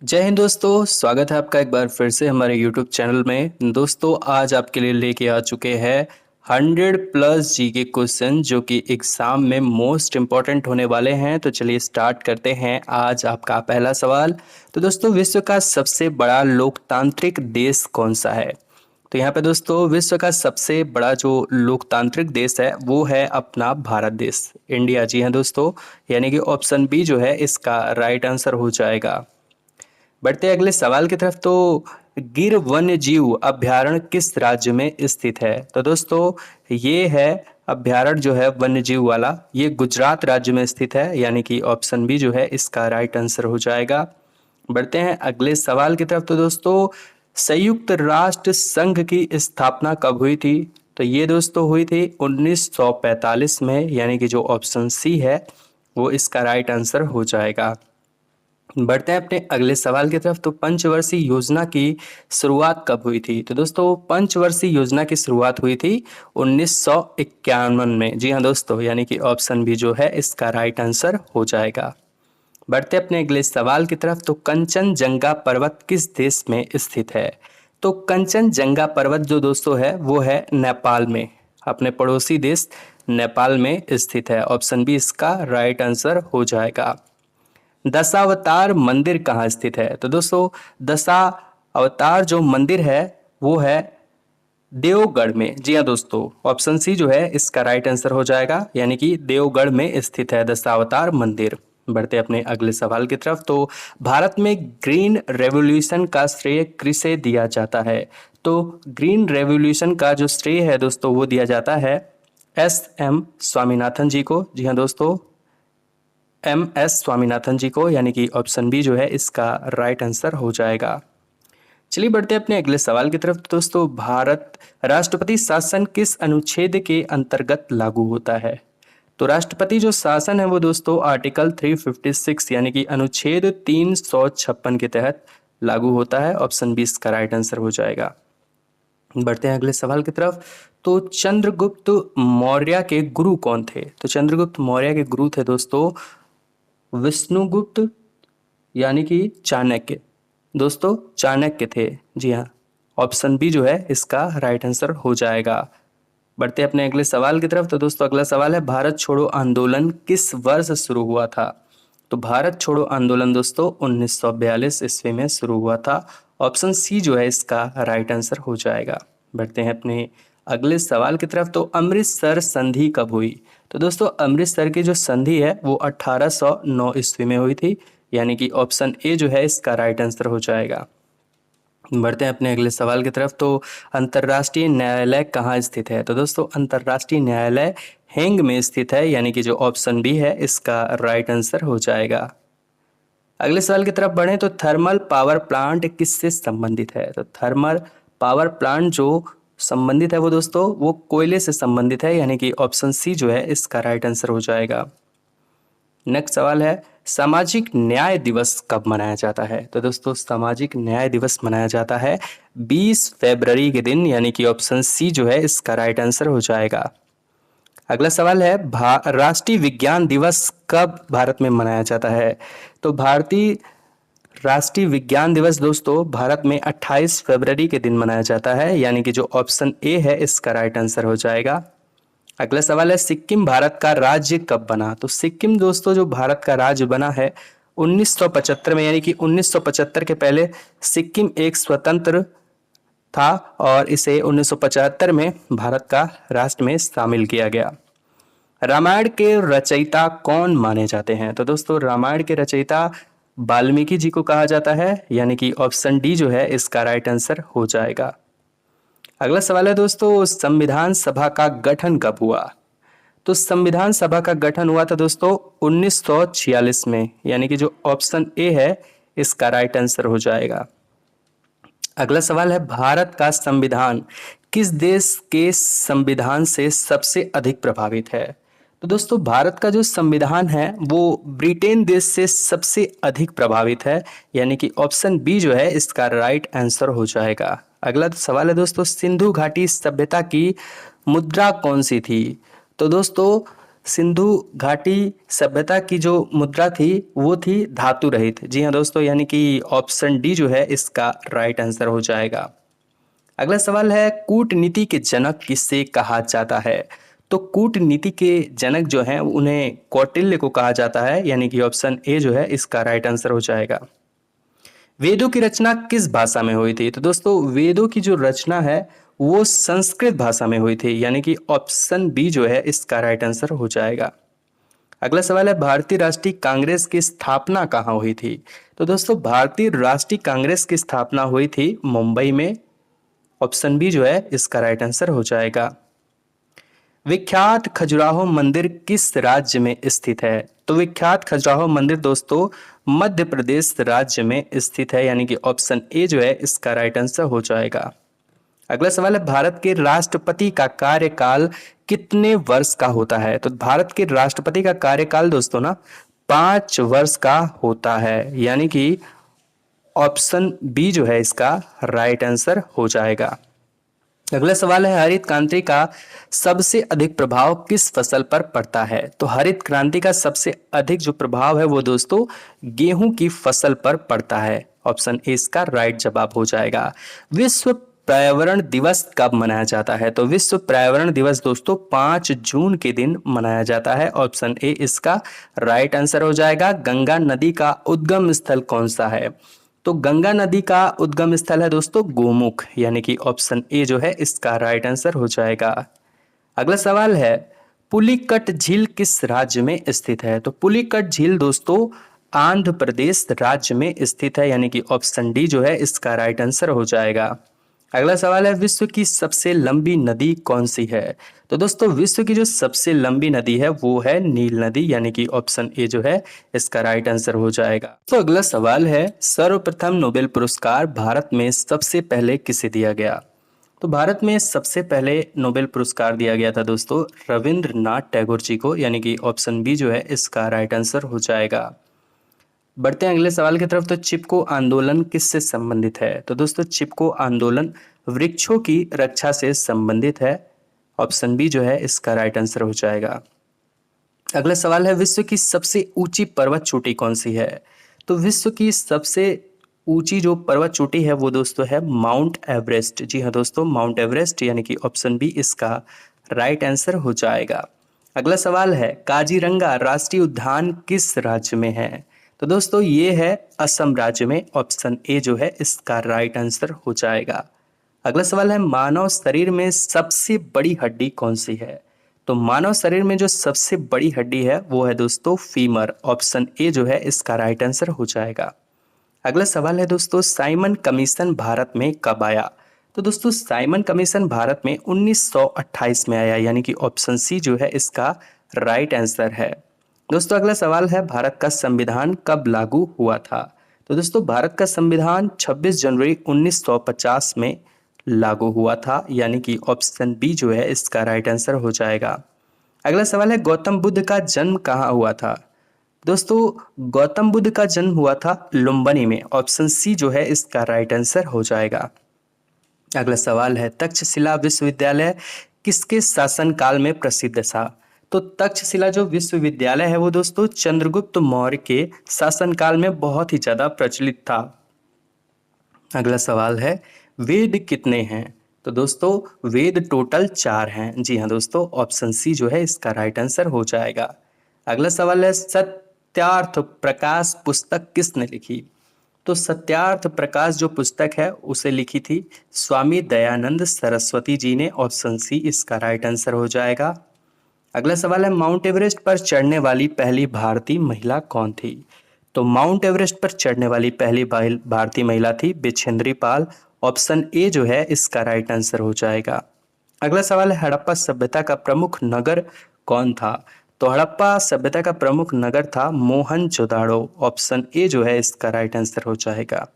जय हिंद दोस्तों, स्वागत है आपका एक बार फिर से हमारे यूट्यूब चैनल में। दोस्तों आज आपके लिए लेके आ चुके हैं 100+ जीके क्वेश्चन जो कि एग्ज़ाम में मोस्ट इम्पॉर्टेंट होने वाले हैं। तो चलिए स्टार्ट करते हैं। आज आपका पहला सवाल। तो दोस्तों विश्व का सबसे बड़ा लोकतांत्रिक देश कौन सा है? तो यहाँ पे दोस्तों विश्व का सबसे बड़ा जो लोकतांत्रिक देश है वो है अपना भारत देश, इंडिया। जी हाँ दोस्तों, यानी कि ऑप्शन बी जो है इसका राइट आंसर हो जाएगा। बढ़ते हैं अगले सवाल की तरफ। तो गिर वन्य जीव अभ्यारण्य किस राज्य में स्थित है? तो दोस्तों ये है अभ्यारण्य जो है वन्य जीव वाला, ये गुजरात राज्य में स्थित है, यानी कि ऑप्शन बी जो है इसका राइट आंसर हो जाएगा। बढ़ते हैं अगले सवाल की तरफ। तो दोस्तों संयुक्त राष्ट्र संघ की स्थापना कब हुई थी? तो ये दोस्तों हुई थी 1945 में, यानी कि जो ऑप्शन सी है वो इसका राइट आंसर हो जाएगा। बढ़ते हैं अपने अगले सवाल की तरफ। तो पंचवर्षीय योजना की शुरुआत कब हुई थी? तो दोस्तों पंचवर्षीय योजना की शुरुआत हुई थी 1951 में। जी हाँ दोस्तों, यानी कि ऑप्शन बी जो है इसका राइट आंसर हो जाएगा। बढ़ते अपने अगले सवाल की तरफ। तो कंचनजंगा पर्वत किस देश में स्थित है? तो कंचनजंगा पर्वत जो दोस्तों है वो है नेपाल में, अपने पड़ोसी देश नेपाल में स्थित है। ऑप्शन बी इसका राइट आंसर हो जाएगा। दशावतार मंदिर कहाँ स्थित है? तो दोस्तों दशावतार जो मंदिर है वो है देवगढ़ में। जी हाँ दोस्तों, ऑप्शन सी जो है इसका राइट आंसर हो जाएगा, यानी कि देवगढ़ में स्थित है दशावतार मंदिर। बढ़ते अपने अगले सवाल की तरफ। तो भारत में ग्रीन रेवोल्यूशन का श्रेय किसे दिया जाता है? तो ग्रीन रेवोल्यूशन का जो श्रेय है दोस्तों वो दिया जाता है एस स्वामीनाथन जी को। जी हाँ दोस्तों, स्वामीनाथन जी को, यानी कि ऑप्शन बी जो है इसका राइट आंसर हो जाएगा। चलिए बढ़ते हैं अपने अगले सवाल की तरफ। दोस्तों भारत राष्ट्रपति शासन किस अनुच्छेद के अंतर्गत लागू होता है? तो राष्ट्रपति जो शासन है वो दोस्तों आर्टिकल 356 यानी कि अनुच्छेद 356 के तहत लागू होता है। ऑप्शन बी इसका राइट आंसर हो जाएगा। बढ़ते हैं अगले सवाल की तरफ। तो चंद्रगुप्त मौर्य के गुरु कौन थे? तो चंद्रगुप्त मौर्य के गुरु थे दोस्तों विष्णुगुप्त, यानी कि चाणक्य। दोस्तों चाणक्य थे। जी हाँ, ऑप्शन बी जो है इसका राइट आंसर हो जाएगा। बढ़ते अपने अगले सवाल की तरफ। तो दोस्तों अगला सवाल है भारत छोड़ो आंदोलन किस वर्ष शुरू हुआ था? तो भारत छोड़ो आंदोलन दोस्तों 1942 ईस्वी में शुरू हुआ था। ऑप्शन सी जो है इसका राइट आंसर हो जाएगा। बढ़ते हैं अपने अगले सवाल की तरफ। तो अमृतसर संधि कब हुई? तो दोस्तों अमृतसर की जो संधि है वो 1809 ईस्वी में हुई थी, यानी कि ऑप्शन ए जो है इसका राइट आंसर हो जाएगा। बढ़ते हैं अपने अगले सवाल की तरफ। तो अंतर्राष्ट्रीय न्यायालय कहाँ स्थित है? तो दोस्तों अंतर्राष्ट्रीय न्यायालय हेंग में स्थित है, यानी कि जो ऑप्शन बी है इसका राइट आंसर हो जाएगा। अगले सवाल की तरफ बढ़ें। तो थर्मल पावर प्लांट किससे संबंधित है? तो थर्मल पावर प्लांट जो संबंधित है वो दोस्तों वो कोयले से संबंधित है, यानी कि ऑप्शन सी जो है इसका राइट आंसर हो जाएगा। नेक्स्ट सवाल है सामाजिक न्याय दिवस कब मनाया जाता है? तो दोस्तों सामाजिक न्याय दिवस मनाया जाता है 20 फरवरी के दिन, यानी कि ऑप्शन सी जो है इसका राइट आंसर हो जाएगा। अगला सवाल है राष्ट्रीय विज्ञान दिवस कब भारत में मनाया जाता है? तो भारतीय राष्ट्रीय विज्ञान दिवस दोस्तों भारत में 28 फरवरी के दिन मनाया जाता है, यानी कि जो ऑप्शन ए है इसका राइट आंसर हो जाएगा। अगला सवाल है सिक्किम भारत का राज्य कब बना? तो सिक्किम दोस्तों जो भारत का राज्य बना है 1975 में, यानी कि 1975 के पहले सिक्किम एक स्वतंत्र था और इसे 1975 में भारत का राष्ट्र में शामिल किया गया। रामायण के रचयिता कौन माने जाते हैं? तो दोस्तों रामायण के रचयिता वाल्मीकि जी को कहा जाता है, यानी कि ऑप्शन डी जो है इसका राइट आंसर हो जाएगा। अगला सवाल है दोस्तों संविधान सभा का गठन कब हुआ? तो संविधान सभा का गठन हुआ था दोस्तों 1946 में, यानी कि जो ऑप्शन ए है इसका राइट आंसर हो जाएगा। अगला सवाल है भारत का संविधान किस देश के संविधान से सबसे अधिक प्रभावित है? तो दोस्तों भारत का जो संविधान है वो ब्रिटेन देश से सबसे अधिक प्रभावित है, यानी कि ऑप्शन बी जो है इसका राइट आंसर हो जाएगा। अगला सवाल है दोस्तों सिंधु घाटी सभ्यता की मुद्रा कौन सी थी? तो दोस्तों सिंधु घाटी सभ्यता की जो मुद्रा थी वो थी धातु रहित। जी हाँ दोस्तों, यानी कि ऑप्शन डी जो है इसका राइट आंसर हो जाएगा। अगला सवाल है, कूटनीति के जनक किससे कहा जाता है? तो कूटनीति के जनक जो हैं उन्हें कौटिल्य को कहा जाता है, यानी कि ऑप्शन ए जो है इसका राइट आंसर हो जाएगा। वेदों की रचना किस भाषा में हुई थी? तो दोस्तों वेदों की जो रचना है वो संस्कृत भाषा में हुई थी, यानी कि ऑप्शन बी जो है इसका राइट आंसर हो जाएगा। अगला सवाल है, भारतीय राष्ट्रीय कांग्रेस की स्थापना कहाँ हुई थी? तो दोस्तों भारतीय राष्ट्रीय कांग्रेस की स्थापना हुई थी मुंबई में। ऑप्शन बी जो है इसका राइट आंसर हो जाएगा। विख्यात खजुराहो मंदिर किस राज्य में स्थित है? तो विख्यात खजुराहो मंदिर दोस्तों मध्य प्रदेश राज्य में स्थित है, यानी कि ऑप्शन ए जो है इसका राइट आंसर हो जाएगा। अगला सवाल है, भारत के राष्ट्रपति का कार्यकाल कितने वर्ष का होता है? तो भारत के राष्ट्रपति का कार्यकाल दोस्तों ना 5 वर्ष का होता है, यानी कि ऑप्शन बी जो है इसका राइट आंसर हो जाएगा। अगला सवाल है, हरित क्रांति का सबसे अधिक प्रभाव किस फसल पर पड़ता है? तो हरित क्रांति का सबसे अधिक जो प्रभाव है वो दोस्तों गेहूं की फसल पर पड़ता है। ऑप्शन ए इसका राइट जवाब हो जाएगा। विश्व पर्यावरण दिवस कब मनाया जाता है? तो विश्व पर्यावरण दिवस दोस्तों 5 जून के दिन मनाया जाता है। ऑप्शन ए इसका राइट आंसर हो जाएगा। गंगा नदी का उद्गम स्थल कौन सा है? तो गंगा नदी का उद्गम स्थल है दोस्तों गोमुख, यानी कि ऑप्शन ए जो है इसका राइट आंसर हो जाएगा। अगला सवाल है, पुलिकट झील किस राज्य में स्थित है? तो पुलिकट झील दोस्तों आंध्र प्रदेश राज्य में स्थित है, यानी कि ऑप्शन डी जो है इसका राइट आंसर हो जाएगा। अगला सवाल है, विश्व की सबसे लंबी नदी कौन सी है? तो दोस्तों विश्व की जो सबसे लंबी नदी है वो है नील नदी, यानी कि ऑप्शन ए जो है इसका राइट आंसर हो जाएगा। तो अगला सवाल है, सर्वप्रथम नोबेल पुरस्कार भारत में सबसे पहले किसे दिया गया? तो भारत में सबसे पहले नोबेल पुरस्कार दिया गया था दोस्तों रविंद्रनाथ टैगोर जी को, यानी कि ऑप्शन बी जो है इसका राइट आंसर हो जाएगा। बढ़ते हैं अगले सवाल की तरफ। तो चिपको आंदोलन किससे संबंधित है? तो दोस्तों चिपको आंदोलन वृक्षों की रक्षा से संबंधित है। ऑप्शन बी जो है इसका राइट आंसर हो जाएगा। अगला सवाल है, विश्व की सबसे ऊंची पर्वत चोटी कौन सी है? तो विश्व की सबसे ऊंची जो पर्वत चोटी है वो दोस्तों है माउंट एवरेस्ट। जी हाँ दोस्तों माउंट एवरेस्ट, यानी कि ऑप्शन बी इसका राइट आंसर हो जाएगा। अगला सवाल है, काजीरंगा राष्ट्रीय उद्यान किस राज्य में है? तो दोस्तों ये है असम राज्य में। ऑप्शन ए जो है इसका राइट आंसर हो जाएगा। अगला सवाल है, मानव शरीर में सबसे बड़ी हड्डी कौन सी है? तो मानव शरीर में जो सबसे बड़ी हड्डी है वो है दोस्तों फीमर। ऑप्शन ए जो है इसका राइट आंसर हो जाएगा। अगला सवाल है दोस्तों, साइमन कमीशन भारत में कब आया? तो दोस्तों साइमन कमीशन भारत में 1928 में आया, यानी कि ऑप्शन सी जो है इसका राइट आंसर है। दोस्तों अगला सवाल है, भारत का संविधान कब लागू हुआ था? तो दोस्तों भारत का संविधान 26 जनवरी 1950 में लागू हुआ था, यानी कि ऑप्शन बी जो है इसका राइट आंसर हो जाएगा। अगला सवाल है, गौतम बुद्ध का जन्म कहाँ हुआ था? दोस्तों गौतम बुद्ध का जन्म हुआ था लुम्बिनी में। ऑप्शन सी जो है इसका राइट आंसर हो जाएगा। अगला सवाल है, तक्षशिला विश्वविद्यालय किसके शासनकाल में प्रसिद्ध था? तो तक्षशिला जो विश्वविद्यालय है वो दोस्तों चंद्रगुप्त मौर्य के शासनकाल में बहुत ही ज्यादा प्रचलित था। अगला सवाल है, वेद कितने हैं? तो दोस्तों वेद टोटल 4 हैं। जी हाँ दोस्तों ऑप्शन सी जो है इसका राइट आंसर हो जाएगा। अगला सवाल है, सत्यार्थ प्रकाश पुस्तक किसने लिखी? तो सत्यार्थ प्रकाश जो पुस्तक है उसे लिखी थी स्वामी दयानंद सरस्वती जी ने। ऑप्शन सी इसका राइट आंसर हो जाएगा। अगला सवाल है, माउंट एवरेस्ट पर चढ़ने वाली पहली भारतीय महिला कौन थी? तो माउंट एवरेस्ट पर चढ़ने वाली पहली भारतीय महिला थी बिछेंद्री पाल। ऑप्शन ए जो है इसका राइट आंसर हो जाएगा। अगला सवाल है, हड़प्पा सभ्यता का प्रमुख नगर कौन था? तो हड़प्पा सभ्यता का प्रमुख नगर था मोहनजोदाड़ो। ऑप्शन ए जो है इसका राइट आंसर हो जाएगा।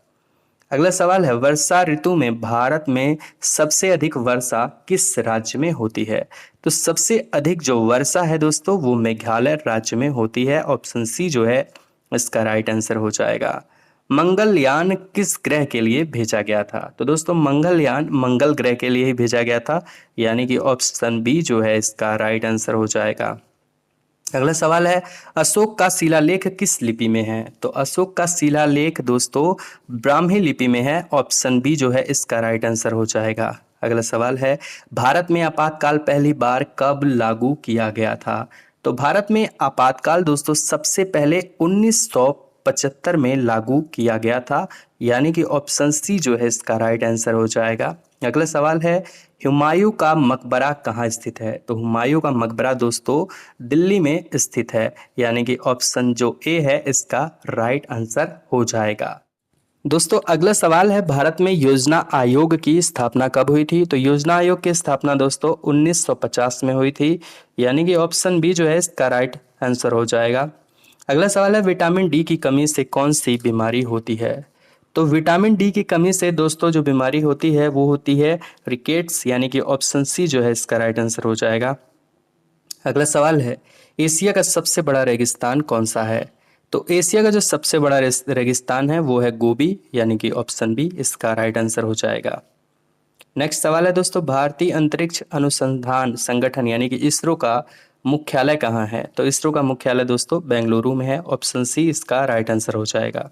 अगला सवाल है, वर्षा ऋतु में भारत में सबसे अधिक वर्षा किस राज्य में होती है? तो सबसे अधिक जो वर्षा है दोस्तों वो मेघालय राज्य में होती है। ऑप्शन सी जो है इसका राइट आंसर हो जाएगा। मंगलयान किस ग्रह के लिए भेजा गया था? तो दोस्तों मंगलयान मंगल ग्रह के लिए ही भेजा गया था, यानी कि ऑप्शन बी जो है इसका राइट आंसर हो जाएगा। अगला सवाल है, अशोक का शिलालेख किस लिपि में है? तो अशोक का शिलालेख दोस्तों ब्राह्मी लिपि में है। ऑप्शन बी जो है इसका राइट आंसर हो जाएगा। अगला सवाल है, भारत में आपातकाल पहली बार कब लागू किया गया था? तो भारत में आपातकाल दोस्तों सबसे पहले 1975 में लागू किया गया था, यानी कि ऑप्शन सी जो है इसका राइट आंसर हो जाएगा। अगला सवाल है, हुमायूं का मकबरा कहाँ स्थित है? तो हुमायूं का मकबरा दोस्तों दिल्ली में स्थित है, यानी कि ऑप्शन जो ए है इसका राइट आंसर हो जाएगा। दोस्तों अगला सवाल है, भारत में योजना आयोग की स्थापना कब हुई थी? तो योजना आयोग की स्थापना दोस्तों 1950 में हुई थी, यानी कि ऑप्शन बी जो है इसका राइट आंसर हो जाएगा। अगला सवाल है, विटामिन डी की कमी से कौन सी बीमारी होती है? तो विटामिन डी की कमी से दोस्तों जो बीमारी होती है वो होती है रिकेट्स, यानी कि ऑप्शन सी जो है इसका राइट आंसर हो जाएगा। अगला सवाल है, एशिया का सबसे बड़ा रेगिस्तान कौन सा है? तो एशिया का जो सबसे बड़ा रेगिस्तान है वो है गोबी, यानी कि ऑप्शन बी इसका राइट आंसर हो जाएगा। नेक्स्ट सवाल है दोस्तों, भारतीय अंतरिक्ष अनुसंधान संगठन यानी कि इसरो का मुख्यालय कहाँ है? तो इसरो का मुख्यालय दोस्तों बेंगलुरु में है। ऑप्शन सी इसका राइट आंसर हो जाएगा।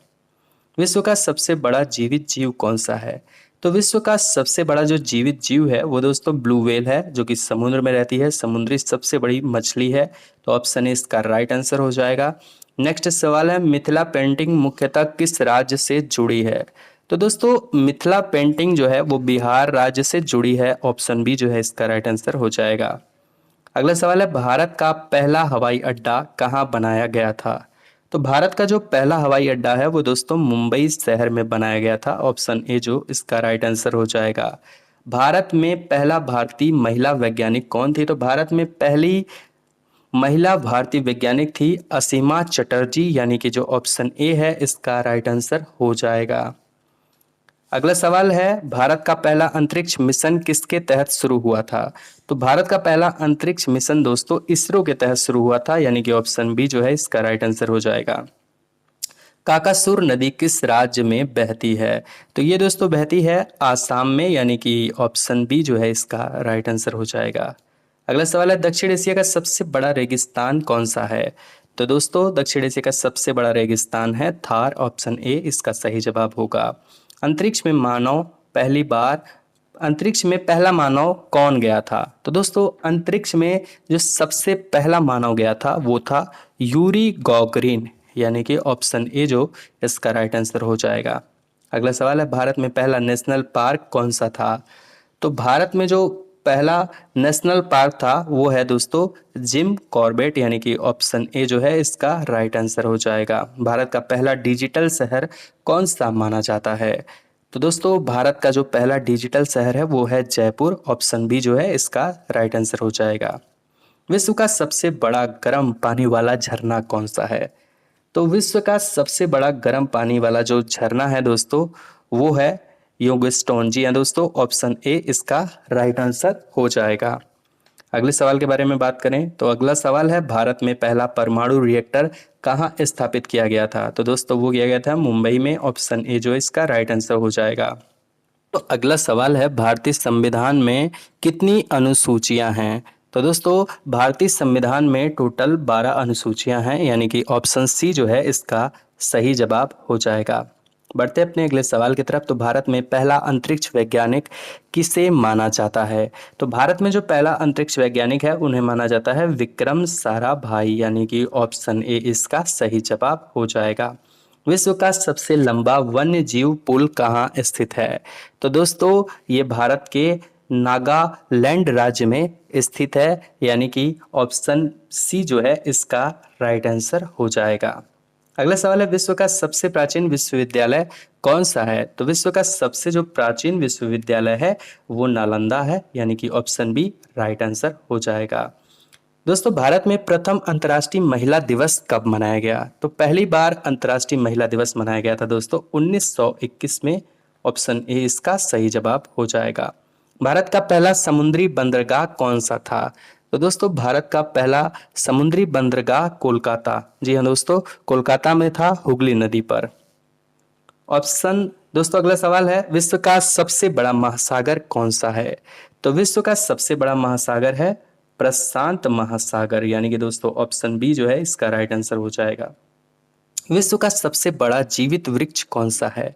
विश्व का सबसे बड़ा जीवित जीव कौन सा है? तो विश्व का सबसे बड़ा जो जीवित जीव है वो दोस्तों ब्लू व्हेल है, जो कि समुद्र में रहती है, समुद्री सबसे बड़ी मछली है। तो ऑप्शन ए इसका राइट आंसर हो जाएगा। नेक्स्ट सवाल है, मिथिला पेंटिंग मुख्यतः किस राज्य से जुड़ी है? तो दोस्तों मिथिला पेंटिंग जो है वो बिहार राज्य से जुड़ी है। ऑप्शन बी जो है इसका राइट आंसर हो जाएगा। अगला सवाल है, भारत का पहला हवाई अड्डा कहाँ बनाया गया था? तो भारत का जो पहला हवाई अड्डा है वो दोस्तों मुंबई शहर में बनाया गया था। ऑप्शन ए जो इसका राइट आंसर हो जाएगा। भारत में पहला भारतीय महिला वैज्ञानिक कौन थी? तो भारत में पहली महिला भारतीय वैज्ञानिक थी असीमा चटर्जी, यानी कि जो ऑप्शन ए है इसका राइट आंसर हो जाएगा। अगला सवाल है, भारत का पहला अंतरिक्ष मिशन किसके तहत शुरू हुआ था? तो भारत का पहला अंतरिक्ष मिशन दोस्तों इसरो के तहत शुरू हुआ था, यानी कि ऑप्शन बी जो है इसका राइट आंसर हो जाएगा। काकासुर नदी किस राज्य में बहती है? तो ये दोस्तों बहती है आसाम में, यानी कि ऑप्शन बी जो है इसका राइट आंसर हो जाएगा। अगला सवाल है, दक्षिण एशिया का सबसे बड़ा रेगिस्तान कौन सा है? तो दोस्तों दक्षिण एशिया का सबसे बड़ा रेगिस्तान है थार। ऑप्शन ए इसका सही जवाब होगा। अंतरिक्ष में मानव पहली बार अंतरिक्ष में पहला मानव कौन गया था? तो दोस्तों अंतरिक्ष में जो सबसे पहला मानव गया था वो था यूरी गॉगरिन, यानी कि ऑप्शन ए जो इसका राइट आंसर हो जाएगा। अगला सवाल है, भारत में पहला नेशनल पार्क कौन सा था? तो भारत में जो पहला नेशनल पार्क था वो है दोस्तों जिम कॉर्बेट, यानी कि ऑप्शन ए जो है इसका राइट आंसर हो जाएगा। भारत का पहला डिजिटल शहर कौन सा माना जाता है? तो दोस्तों भारत का जो पहला डिजिटल शहर है वो है जयपुर। ऑप्शन बी जो है इसका राइट आंसर हो जाएगा। विश्व का सबसे बड़ा गर्म पानी वाला झरना कौन सा है? तो विश्व का सबसे बड़ा गर्म पानी वाला जो झरना है दोस्तों वो है योगस्टोन। जी हाँ दोस्तों, ऑप्शन ए इसका राइट आंसर हो जाएगा। अगले सवाल के बारे में बात करें तो अगला सवाल है, भारत में पहला परमाणु रिएक्टर कहाँ स्थापित किया गया था? तो दोस्तों वो किया गया था मुंबई में। ऑप्शन ए जो इसका राइट आंसर हो जाएगा। तो अगला सवाल है, भारतीय संविधान में कितनी अनुसूचियां हैं? तो दोस्तों भारतीय संविधान में टोटल 12 अनुसूचियां हैं, यानी कि ऑप्शन सी जो है इसका सही जवाब हो जाएगा। बढ़ते अपने अगले सवाल की तरफ। तो भारत में पहला अंतरिक्ष वैज्ञानिक किसे माना जाता है? तो भारत में जो पहला अंतरिक्ष वैज्ञानिक है उन्हें माना जाता है विक्रम साराभाई, यानी कि ऑप्शन ए इसका सही जवाब हो जाएगा। विश्व का सबसे लंबा वन्य जीव पुल कहाँ स्थित है? तो दोस्तों ये भारत के नागालैंड राज्य में स्थित है, यानी कि ऑप्शन सी जो है इसका राइट आंसर हो जाएगा। अगला सवाल है, विश्व का सबसे प्राचीन विश्वविद्यालय कौन सा है? तो विश्व का सबसे जो प्राचीन विश्वविद्यालय है वो नालंदा है, यानी कि ऑप्शन बी राइट आंसर हो जाएगा। दोस्तों भारत में प्रथम अंतर्राष्ट्रीय महिला दिवस कब मनाया गया? तो पहली बार अंतर्राष्ट्रीय महिला दिवस मनाया गया था दोस्तों 1921 में। ऑप्शन ए इसका सही जवाब हो जाएगा। भारत का पहला समुद्री बंदरगाह कौन सा था? तो दोस्तों भारत का पहला समुद्री बंदरगाह कोलकाता, जी हाँ दोस्तों, कोलकाता में था हुगली नदी पर। ऑप्शन दोस्तों अगला सवाल है, विश्व का सबसे बड़ा महासागर कौन सा है? तो विश्व का सबसे बड़ा महासागर है प्रशांत महासागर, यानी कि दोस्तों ऑप्शन बी जो है इसका राइट आंसर हो जाएगा। विश्व का सबसे बड़ा जीवित वृक्ष कौन सा है?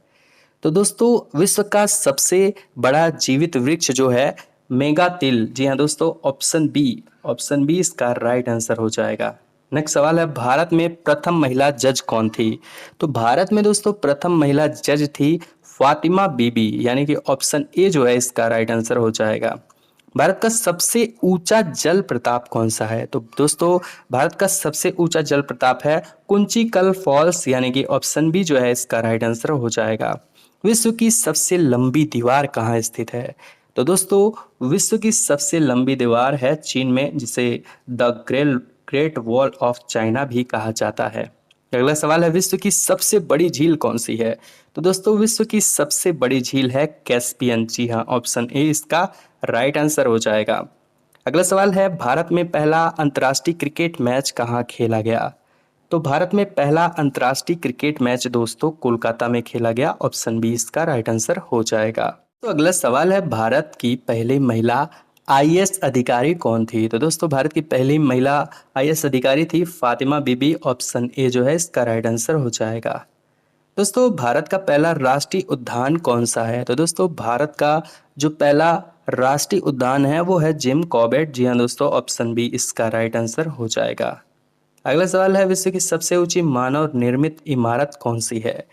तो दोस्तों विश्व का सबसे बड़ा जीवित वृक्ष जो है मेगातिल, जी हाँ दोस्तों, ऑप्शन बी इसका राइट आंसर हो जाएगा। नेक्स्ट सवाल है, भारत में प्रथम महिला जज कौन थी? तो भारत में दोस्तों प्रथम महिला जज थी फातिमा बीबी, यानी कि ऑप्शन ए जो है इसका राइट आंसर हो जाएगा। भारत का सबसे ऊंचा जल प्रताप कौन सा है? तो दोस्तों भारत का सबसे ऊंचा जल प्रताप है कुंचिकल फॉल्स, यानी कि ऑप्शन बी जो है इसका राइट आंसर हो जाएगा। विश्व की सबसे लंबी दीवार कहाँ स्थित है? तो दोस्तों विश्व की सबसे लंबी दीवार है चीन में, जिसे the great wall of China भी कहा जाता है। अगला सवाल है, विश्व की सबसे बड़ी झील कौन सी है? तो दोस्तों विश्व की सबसे बड़ी झील है कैस्पियन, जी हाँ, ऑप्शन ए इसका राइट आंसर हो जाएगा। अगला सवाल है, भारत में पहला अंतर्राष्ट्रीय क्रिकेट मैच कहाँ खेला गया? तो भारत में पहला अंतर्राष्ट्रीय क्रिकेट मैच दोस्तों कोलकाता में खेला गया, ऑप्शन बी इसका राइट आंसर हो जाएगा। तो अगला सवाल है, भारत की पहली महिला आईएएस अधिकारी कौन थी? तो दोस्तों भारत की पहली महिला आईएएस अधिकारी थी फातिमा बीबी, ऑप्शन ए जो है इसका राइट आंसर हो जाएगा। दोस्तों भारत का पहला राष्ट्रीय उद्यान कौन सा है? तो दोस्तों भारत का जो पहला राष्ट्रीय उद्यान है वो है जिम कॉर्बेट, जी हाँ दोस्तों, ऑप्शन बी इसका राइट आंसर हो जाएगा। अगला सवाल है, विश्व की सबसे ऊंची मानव निर्मित इमारत कौन सी है?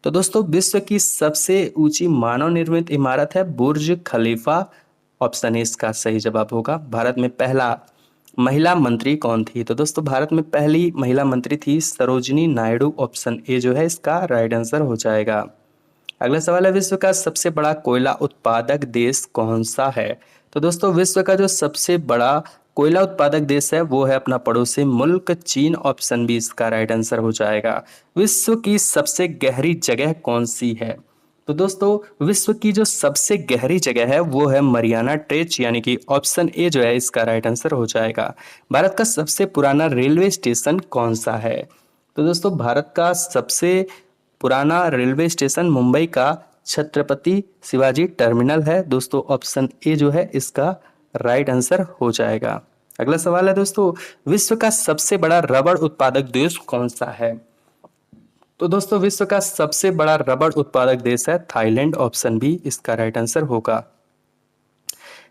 तो दोस्तों विश्व की सबसे ऊंची मानव निर्मित इमारत है बुर्ज खलीफा, ऑप्शन ए इसका सही जवाब होगा। भारत में पहला महिला मंत्री कौन थी? तो दोस्तों भारत में पहली महिला मंत्री थी सरोजिनी नायडू, ऑप्शन ए जो है इसका राइट आंसर हो जाएगा। अगला सवाल है, विश्व का सबसे बड़ा कोयला उत्पादक देश कौन सा है? तो दोस्तों विश्व का जो सबसे बड़ा कोयला उत्पादक देश है वो है अपना पड़ोसी मुल्क चीन, ऑप्शन बी इसका राइट आंसर हो जाएगा। विश्व की सबसे गहरी जगह कौन सी है? तो दोस्तों विश्व की जो सबसे गहरी जगह है वो है मरियाना ट्रेंच, यानी कि ऑप्शन ए जो है इसका राइट आंसर हो जाएगा। भारत का सबसे पुराना रेलवे स्टेशन कौन सा है? तो दोस्तों भारत का सबसे पुराना रेलवे स्टेशन मुंबई का छत्रपति शिवाजी टर्मिनल है दोस्तों, ऑप्शन ए जो है इसका राइट आंसर हो जाएगा। अगला सवाल है दोस्तों, विश्व का सबसे बड़ा रबड़ उत्पादक देश कौन सा है? तो दोस्तों विश्व का सबसे बड़ा रबड़ उत्पादक देश है थाईलैंड, ऑप्शन बी इसका राइट आंसर होगा।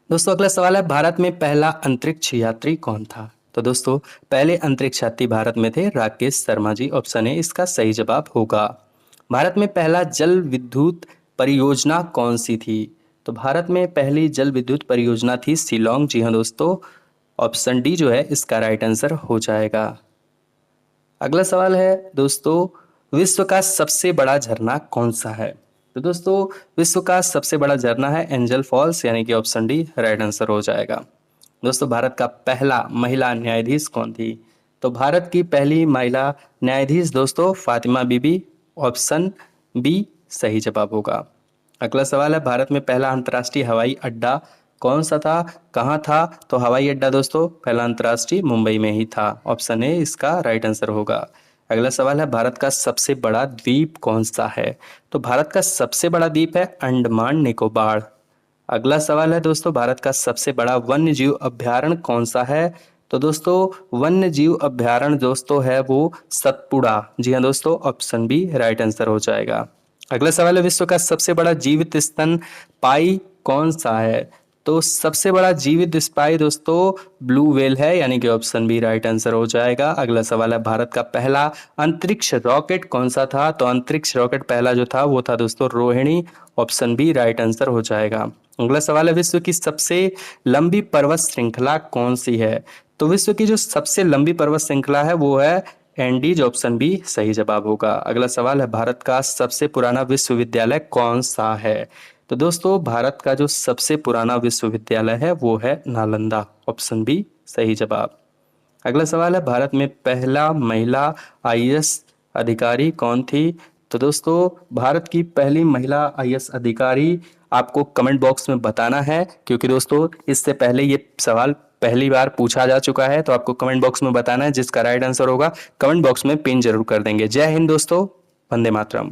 दोस्तों अगला सवाल है, भारत में पहला अंतरिक्ष यात्री कौन था? तो दोस्तों पहले अंतरिक्ष यात्री भारत में थे राकेश शर्मा जी, ऑप्शन ए इसका सही जवाब होगा। भारत में पहला जल विद्युत परियोजना कौन सी थी? तो भारत में पहली जल विद्युत परियोजना थी शिलोंग, जी हाँ दोस्तों, ऑप्शन डी जो है इसका राइट आंसर हो जाएगा। अगला सवाल है दोस्तों, विश्व का सबसे बड़ा झरना कौन सा है? तो दोस्तों विश्व का सबसे बड़ा झरना है एंजल फॉल्स, यानी कि ऑप्शन डी राइट आंसर हो जाएगा। दोस्तों भारत का पहला महिला न्यायाधीश कौन थी? तो भारत की पहली महिला न्यायाधीश दोस्तों फातिमा बीबी, ऑप्शन बी सही जवाब होगा। अगला सवाल है, भारत में पहला अंतर्राष्ट्रीय हवाई अड्डा कौन सा था, कहाँ था? तो हवाई अड्डा दोस्तों पहला अंतर्राष्ट्रीय मुंबई में ही था, ऑप्शन ए इसका राइट आंसर होगा। अगला सवाल है, भारत का सबसे बड़ा द्वीप कौन सा है? तो भारत का सबसे बड़ा द्वीप है अंडमान निकोबार। अगला सवाल है दोस्तों, भारत का सबसे बड़ा वन्य जीव अभ्यारण्य कौन सा है? तो दोस्तों वन्य जीव अभ्यारण्य दोस्तों है वो सतपुड़ा, जी हाँ दोस्तों, ऑप्शन बी राइट आंसर हो जाएगा। अगला सवाल है, विश्व का सबसे बड़ा जीवित स्तन पाई कौन सा है? तो सबसे बड़ा जीवित स्पाई दोस्तों ब्लू व्हेल है, यानी कि ऑप्शन बी राइट आंसर हो जाएगा। अगला सवाल है, भारत का पहला अंतरिक्ष रॉकेट कौन सा था? तो अंतरिक्ष रॉकेट पहला जो था वो था दोस्तों Rohini, option B right answer हो जाएगा। अगला सवाल है, विश्व की सबसे लंबी पर्वत श्रृंखला कौन सी है? तो विश्व की जो सबसे लंबी पर्वत श्रृंखला है वो है एंडीज, ऑप्शन बी सही जवाब होगा। अगला सवाल है, भारत का सबसे पुराना विश्वविद्यालय कौन सा है? तो दोस्तों भारत का जो सबसे पुराना विश्वविद्यालय है वो है नालंदा, ऑप्शन बी सही जवाब। अगला सवाल है, भारत में पहला महिला आईएएस अधिकारी कौन थी? तो दोस्तों भारत की पहली महिला आईएएस अधिकारी आपको कमेंट बॉक्स में बताना है, क्योंकि दोस्तों इससे पहले ये सवाल पहली बार पूछा जा चुका है, तो आपको कमेंट बॉक्स में बताना है, जिसका राइट आंसर होगा कमेंट बॉक्स में पिन जरूर कर देंगे। जय हिंद दोस्तों, वंदे मातरम।